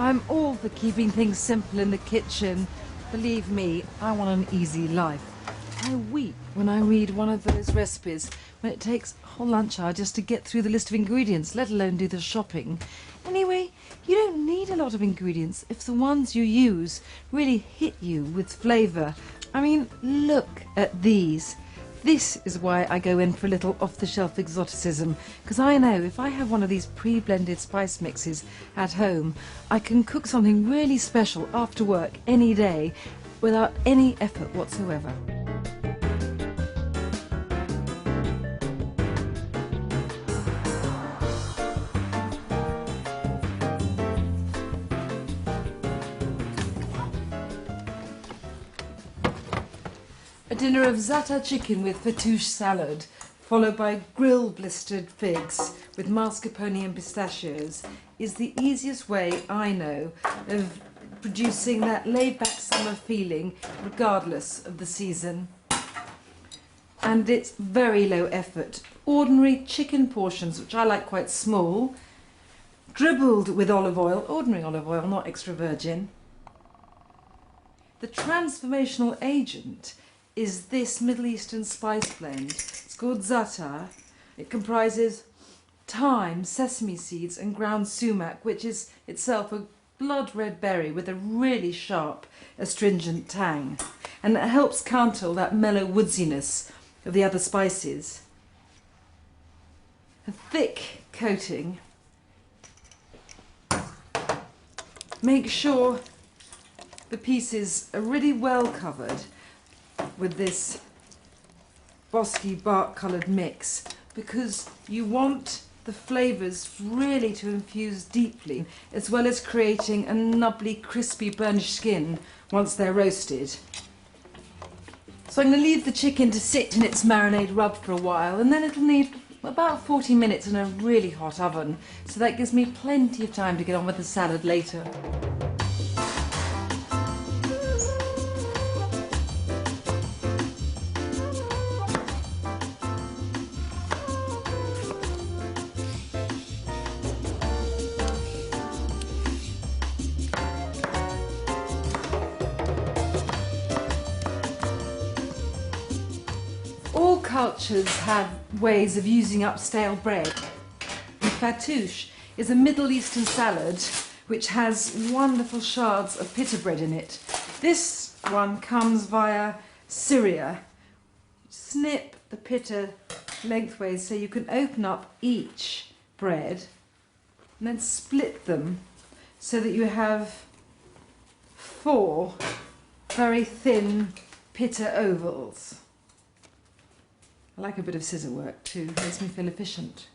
I'm all for keeping things simple in the kitchen. Believe me, I want an easy life. I weep when I read one of those recipes when it takes a whole lunch hour just to get through the list of ingredients, let alone do the shopping. Anyway, you don't need a lot of ingredients if the ones you use really hit you with flavour. I mean, look at these. This is why I go in for a little off-the-shelf exoticism, because I know if I have one of these pre-blended spice mixes at home, I can cook something really special after work any day without any effort whatsoever. A dinner of za'atar chicken with fattoush salad, followed by grilled blistered figs with mascarpone and pistachios, is the easiest way I know of producing that laid-back summer feeling regardless of the season. And it's very low effort. Ordinary chicken portions, which I like quite small, dribbled with olive oil, ordinary olive oil, not extra virgin. The transformational agent is this Middle Eastern spice blend. It's called za'atar. It comprises thyme, sesame seeds and ground sumac, which is itself a blood red berry with a really sharp astringent tang, and it helps counter that mellow woodsiness of the other spices. A thick coating. Make sure the pieces are really well covered with this bosky bark coloured mix, because you want the flavours really to infuse deeply, as well as creating a nubbly crispy burnished skin once they're roasted. So I'm going to leave the chicken to sit in its marinade rub for a while, and then it'll need about 40 minutes in a really hot oven, so that gives me plenty of time to get on with the salad later. All cultures have ways of using up stale bread. Fattoush is a Middle Eastern salad which has wonderful shards of pita bread in it. This one comes via Syria. Snip the pita lengthways so you can open up each bread and then split them so that you have 4 very thin pita ovals. I like a bit of scissor work too, makes me feel efficient.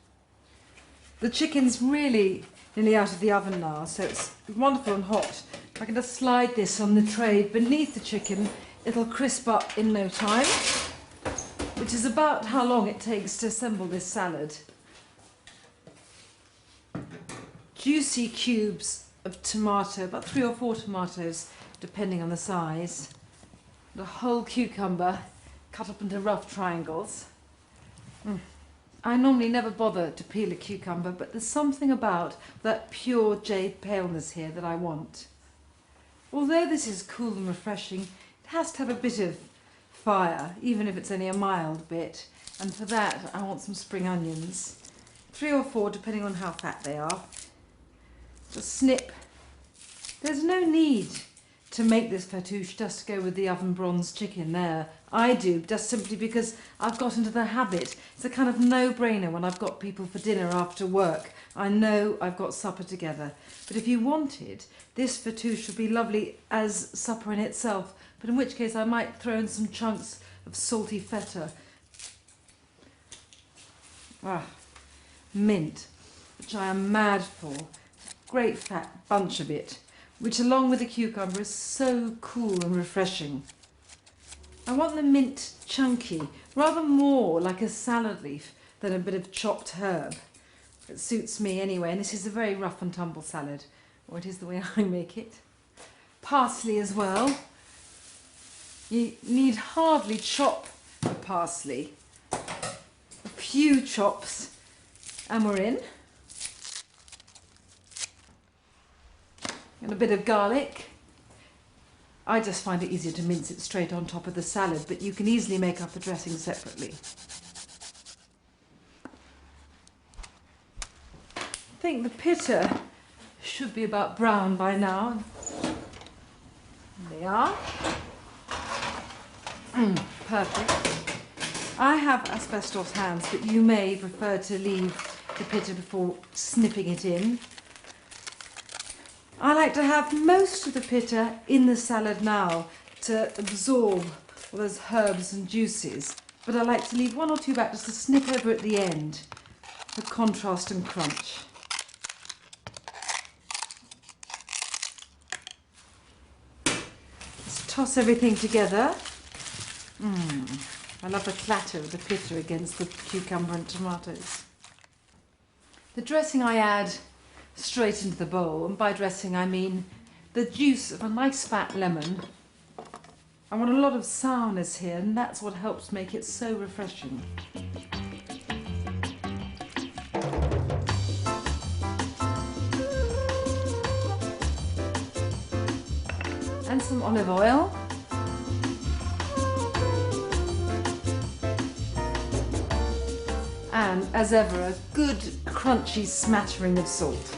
The chicken's really nearly out of the oven now, so it's wonderful and hot. I can just slide this on the tray beneath the chicken, it'll crisp up in no time, which is about how long it takes to assemble this salad. Juicy cubes of tomato, about 3 or 4 tomatoes, depending on the size. And a whole cucumber cut up into rough triangles. I normally never bother to peel a cucumber, but there's something about that pure jade paleness here that I want. Although this is cool and refreshing, it has to have a bit of fire, even if it's only a mild bit, and for that I want some spring onions. 3 or 4, depending on how fat they are. Just snip. There's no need to make this fattoush just to go with the oven bronze chicken there. I do, just simply because I've got into the habit. It's a kind of no-brainer when I've got people for dinner after work. I know I've got supper together. But if you wanted, this fattoush would be lovely as supper in itself, but in which case I might throw in some chunks of salty feta. Mint, which I am mad for. Great fat bunch of it, which along with the cucumber is so cool and refreshing. I want the mint chunky, rather more like a salad leaf than a bit of chopped herb. It suits me anyway, and this is a very rough and tumble salad, or it is the way I make it. Parsley as well. You need hardly chop the parsley. A few chops and we're in. and a bit of garlic. I just find it easier to mince it straight on top of the salad, but you can easily make up the dressing separately. I think the pitta should be about brown by now. There they are. Perfect. I have asbestos hands, but you may prefer to leave the pitta before snipping it in. I like to have most of the pitta in the salad now to absorb all those herbs and juices, but I like to leave one or two back just to snip over at the end for contrast and crunch. Let's toss everything together. I love the clatter of the pitta against the cucumber and tomatoes. The dressing I add straight into the bowl, and by dressing I mean the juice of a nice fat lemon. I want a lot of sourness here, and that's what helps make it so refreshing. And some olive oil. And, as ever, a good crunchy smattering of salt.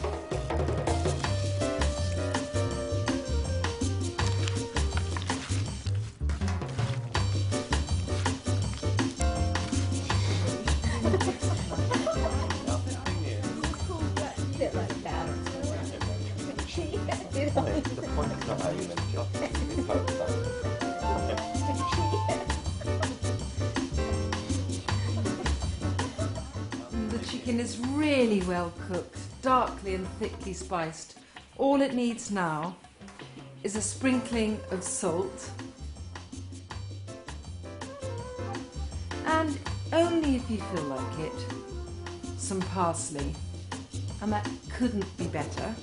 The chicken is really well cooked, darkly and thickly spiced. All it needs now is a sprinkling of salt, and only if you feel like it, some parsley, and that couldn't be better.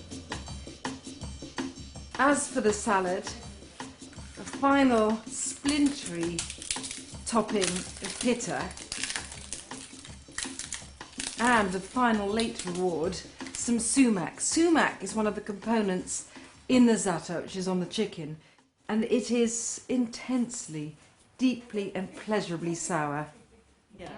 As for the salad, a final splintery topping of pitta, and the final late reward, some sumac. Sumac is one of the components in the za'atar, which is on the chicken, and it is intensely, deeply and pleasurably sour. Yeah.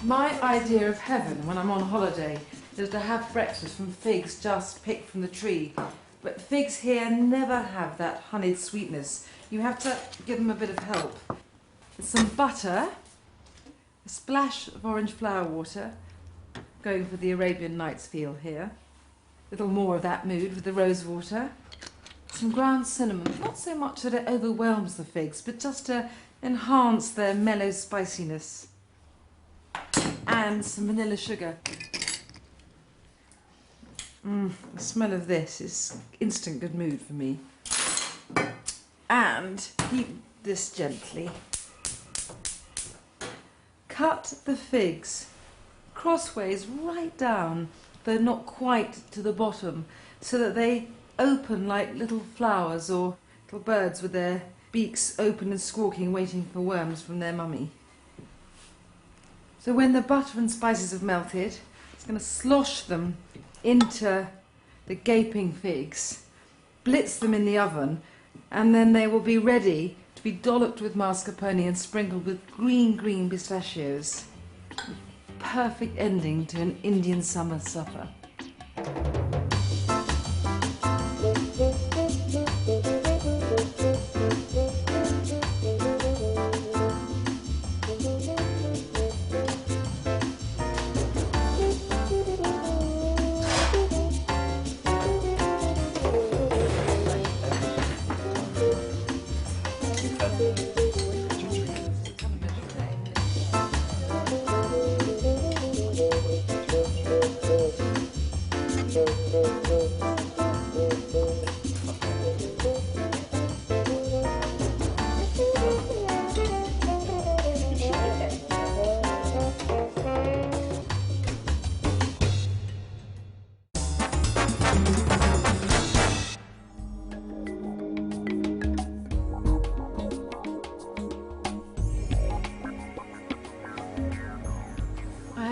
My idea of heaven when I'm on holiday is to have breakfast from figs just picked from the tree. But figs here never have that honeyed sweetness. You have to give them a bit of help. Some butter, a splash of orange flower water, going for the Arabian Nights feel here. A little more of that mood with the rose water. Some ground cinnamon, not so much that it overwhelms the figs, but just to enhance their mellow spiciness. And some vanilla sugar. The smell of this is instant good mood for me. And heat this gently. Cut the figs crossways right down, though not quite to the bottom, so that they open like little flowers or little birds with their beaks open and squawking, waiting for worms from their mummy. So when the butter and spices have melted, it's going to slosh them into the gaping figs, blitz them in the oven, and then they will be ready to be dolloped with mascarpone and sprinkled with green pistachios. Perfect ending to an Indian summer supper.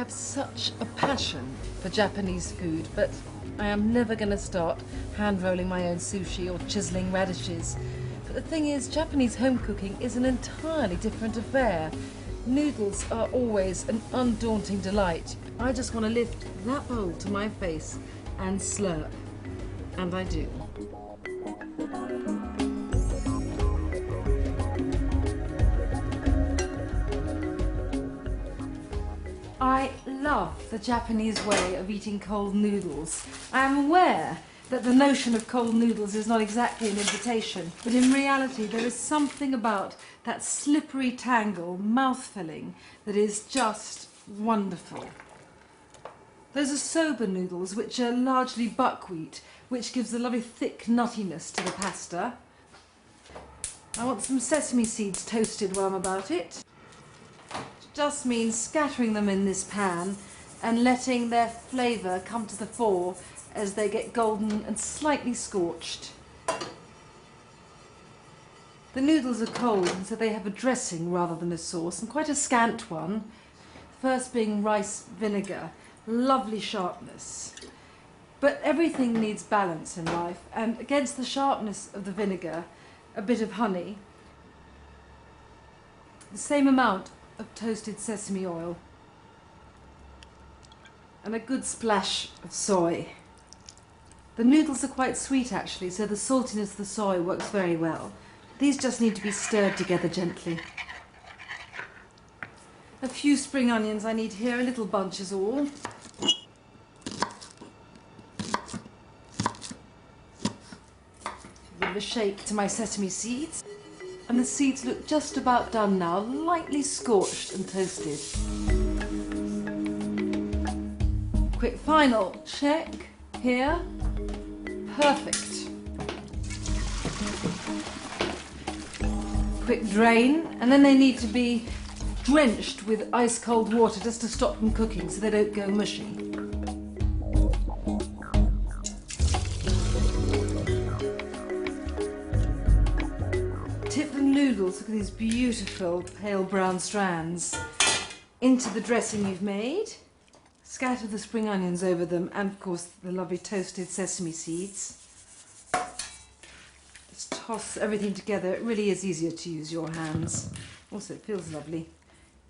have such a passion for Japanese food, but I am never going to start hand-rolling my own sushi or chiseling radishes. But the thing is, Japanese home cooking is an entirely different affair. Noodles are always an undaunting delight. I just want to lift that bowl to my face and slurp. And I do. I love the Japanese way of eating cold noodles. I am aware that the notion of cold noodles is not exactly an invitation, but in reality there is something about that slippery tangle, mouth-filling, that is just wonderful. Those are soba noodles, which are largely buckwheat, which gives a lovely thick nuttiness to the pasta. I want some sesame seeds toasted while I'm about it. Just means scattering them in this pan and letting their flavour come to the fore as they get golden and slightly scorched. The noodles are cold, and so they have a dressing rather than a sauce, and quite a scant one. First being rice vinegar, lovely sharpness. But everything needs balance in life, and against the sharpness of the vinegar, a bit of honey, the same amount of toasted sesame oil, and a good splash of soy. The noodles are quite sweet actually, so the saltiness of the soy works very well. These just need to be stirred together gently. A few spring onions I need here, a little bunch is all. Give a shake to my sesame seeds. And the seeds look just about done now, lightly scorched and toasted. Quick final check here. Perfect. Quick drain, and then they need to be drenched with ice cold water just to stop them cooking so they don't go mushy. Tip the noodles, look at these beautiful pale brown strands, into the dressing you've made. Scatter the spring onions over them and of course the lovely toasted sesame seeds. Just toss everything together. It really is easier to use your hands. Also it feels lovely.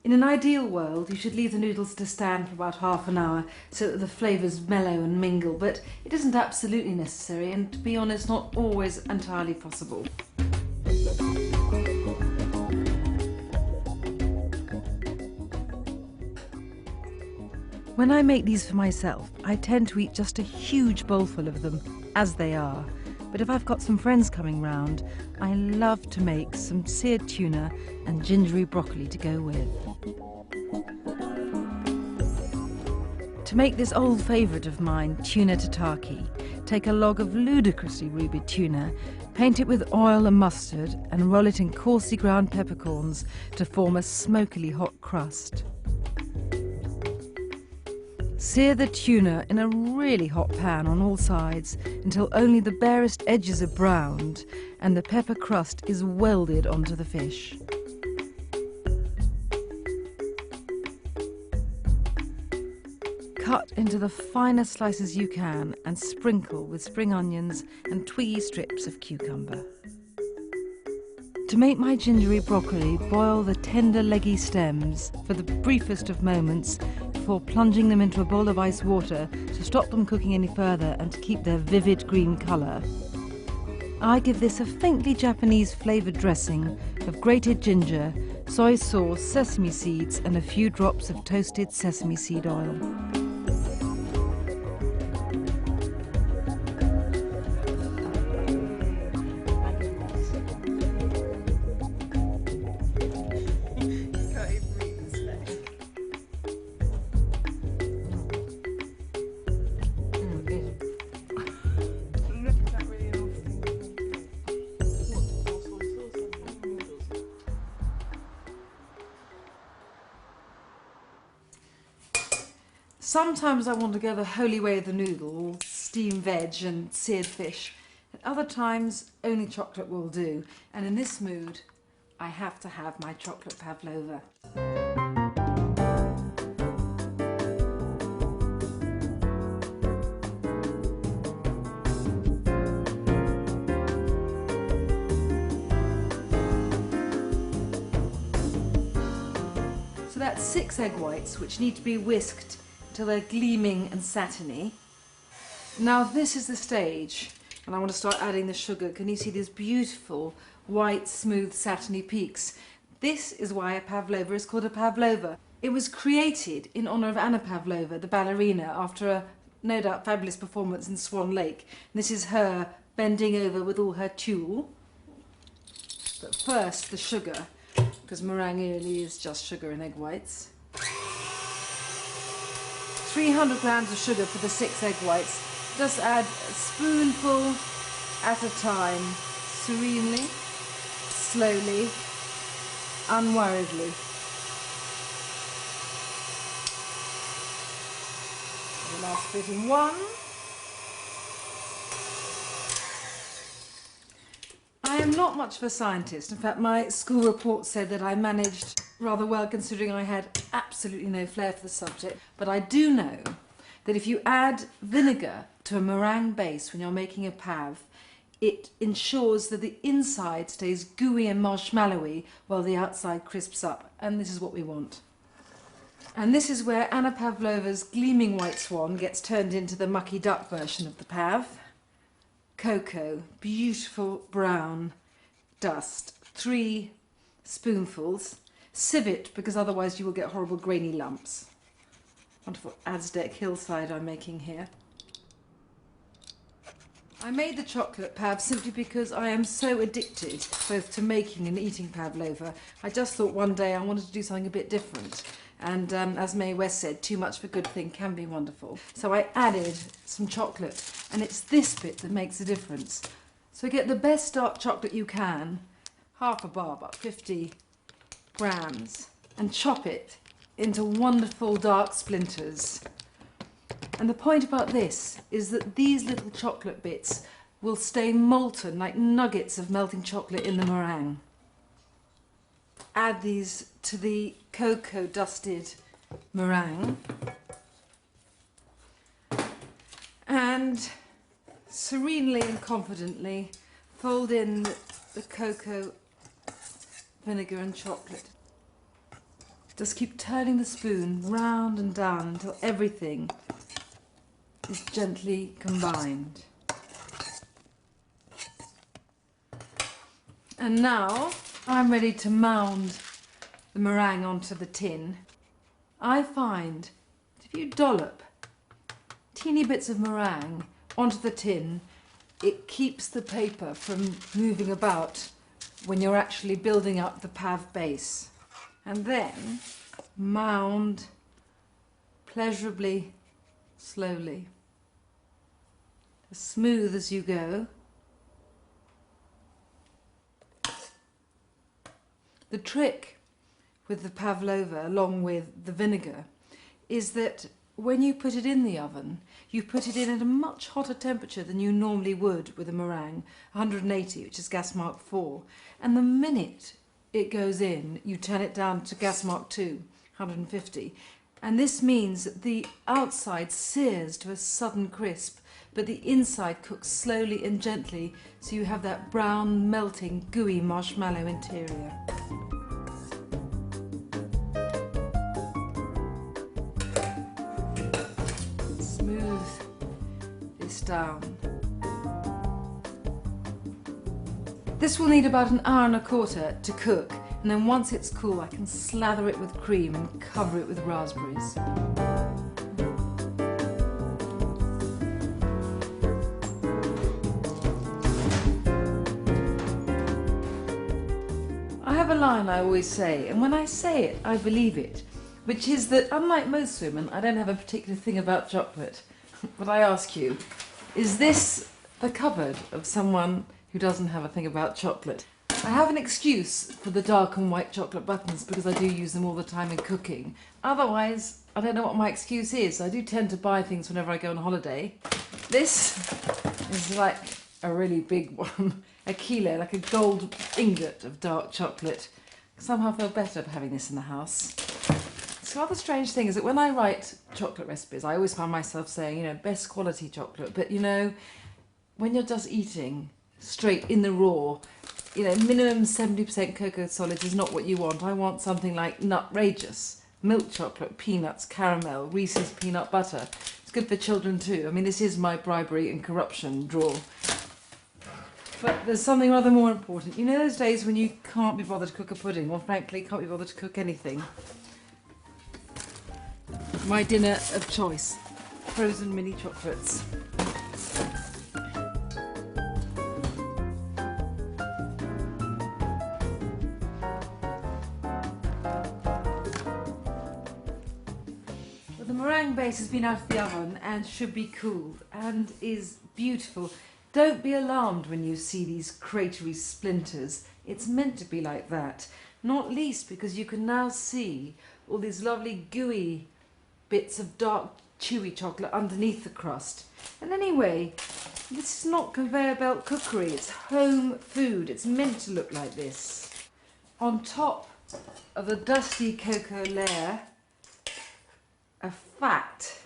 In an ideal world you should leave the noodles to stand for about half an hour so that the flavours mellow and mingle, but it isn't absolutely necessary, and to be honest not always entirely possible. When I make these for myself, I tend to eat just a huge bowlful of them, as they are. But if I've got some friends coming round, I love to make some seared tuna and gingery broccoli to go with. To make this old favourite of mine, tuna tataki, take a log of ludicrously ruby tuna, paint it with oil and mustard, and roll it in coarsely ground peppercorns to form a smokily hot crust. Sear the tuna in a really hot pan on all sides until only the barest edges are browned and the pepper crust is welded onto the fish. Cut into the finest slices you can and sprinkle with spring onions and twiggy strips of cucumber. To make my gingery broccoli, boil the tender leggy stems for the briefest of moments before plunging them into a bowl of ice water to stop them cooking any further and to keep their vivid green colour. I give this a faintly Japanese flavoured dressing of grated ginger, soy sauce, sesame seeds and a few drops of toasted sesame seed oil. Sometimes I want to go the holy way of the noodle, steamed veg and seared fish. At other times, only chocolate will do. And in this mood, I have to have my chocolate pavlova. So that's 6 egg whites, which need to be whisked till they're gleaming and satiny. Now this is the stage, and I want to start adding the sugar. Can you see these beautiful white, smooth, satiny peaks? This is why a pavlova is called a pavlova. It was created in honour of Anna Pavlova, the ballerina, after a no doubt fabulous performance in Swan Lake. And this is her bending over with all her tulle. But first the sugar, because meringue really is just sugar and egg whites. 300 grams of sugar for the 6 egg whites. Just add a spoonful at a time, serenely, slowly, unworriedly. The last bit in 1. I am not much of a scientist. In fact, my school report said that I managed rather well considering I had absolutely no flair for the subject. But I do know that if you add vinegar to a meringue base when you're making a pav, it ensures that the inside stays gooey and marshmallowy while the outside crisps up. And this is what we want. And this is where Anna Pavlova's gleaming white swan gets turned into the mucky duck version of the pav. Cocoa, beautiful brown dust, 3 spoonfuls. Sieve it, because otherwise you will get horrible grainy lumps. Wonderful Aztec hillside I'm making here. I made the chocolate pav simply because I am so addicted both to making and eating pavlova. I just thought one day I wanted to do something a bit different. And as Mae West said, too much of a good thing can be wonderful. So I added some chocolate, and it's this bit that makes a difference. So get the best dark chocolate you can, half a bar, about 50 grams, and chop it into wonderful dark splinters. And the point about this is that these little chocolate bits will stay molten like nuggets of melting chocolate in the meringue. Add these to the cocoa dusted meringue and serenely and confidently fold in the cocoa, vinegar and chocolate. Just keep turning the spoon round and down until everything is gently combined. And now I'm ready to mound the meringue onto the tin. I find that if you dollop teeny bits of meringue onto the tin, it keeps the paper from moving about when you're actually building up the pav base. And then mound pleasurably, slowly, as smooth as you go. The trick with the pavlova, along with the vinegar, is that when you put it in the oven, you put it in at a much hotter temperature than you normally would with a meringue, 180, which is gas mark 4. And the minute it goes in, you turn it down to gas mark 2, 150. And this means that the outside sears to a sudden crisp, but the inside cooks slowly and gently, so you have that brown, melting, gooey marshmallow interior. Smooth this down. This will need about an hour and a quarter to cook, and then once it's cool I can slather it with cream and cover it with raspberries. I have a line I always say, and when I say it I believe it, which is that unlike most women I don't have a particular thing about chocolate. But I ask you, is this the cupboard of someone who doesn't have a thing about chocolate? I have an excuse for the dark and white chocolate buttons because I do use them all the time in cooking. Otherwise, I don't know what my excuse is. I do tend to buy things whenever I go on holiday. This is like a really big one, a kilo, like a gold ingot of dark chocolate. I somehow feel better for having this in the house. The other strange thing is that when I write chocolate recipes, I always find myself saying, you know, best quality chocolate. But, you know, when you're just eating straight in the raw, you know, minimum 70% cocoa solids is not what you want. I want something like nutrageous. milk chocolate, peanuts, caramel, Reese's peanut butter. It's good for children too. I mean, this is my bribery and corruption drawer. But there's something rather more important. You know those days when you can't be bothered to cook a pudding, or frankly can't be bothered to cook anything? My dinner of choice, frozen mini chocolates. The meringue base has been out of the oven and should be cooled and is beautiful. Don't be alarmed when you see these cratery splinters. It's meant to be like that, not least because you can now see all these lovely gooey bits of dark chewy chocolate underneath the crust. And anyway, this is not conveyor belt cookery, it's home food. It's meant to look like this. On top of the dusty cocoa layer, a fat,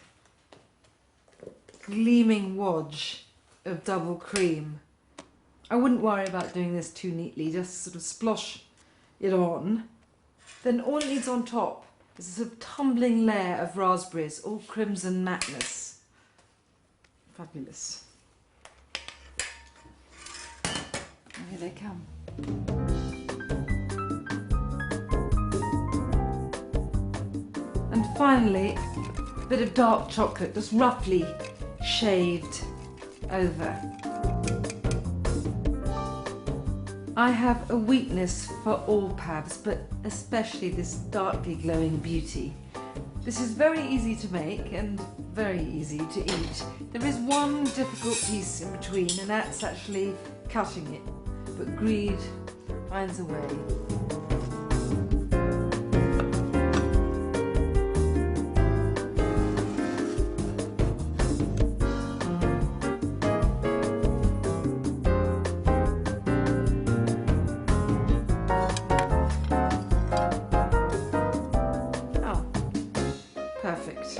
gleaming wodge of double cream. I wouldn't worry about doing this too neatly, just sort of splosh it on. Then all it needs on top is a sort of tumbling layer of raspberries, all crimson matteness. Fabulous. And here they come. And finally, a bit of dark chocolate, just roughly shaved over. I have a weakness for all pabs, but especially this darkly glowing beauty. This is very easy to make and very easy to eat. There is one difficult piece in between, and that's actually cutting it, but greed finds a way. Perfect.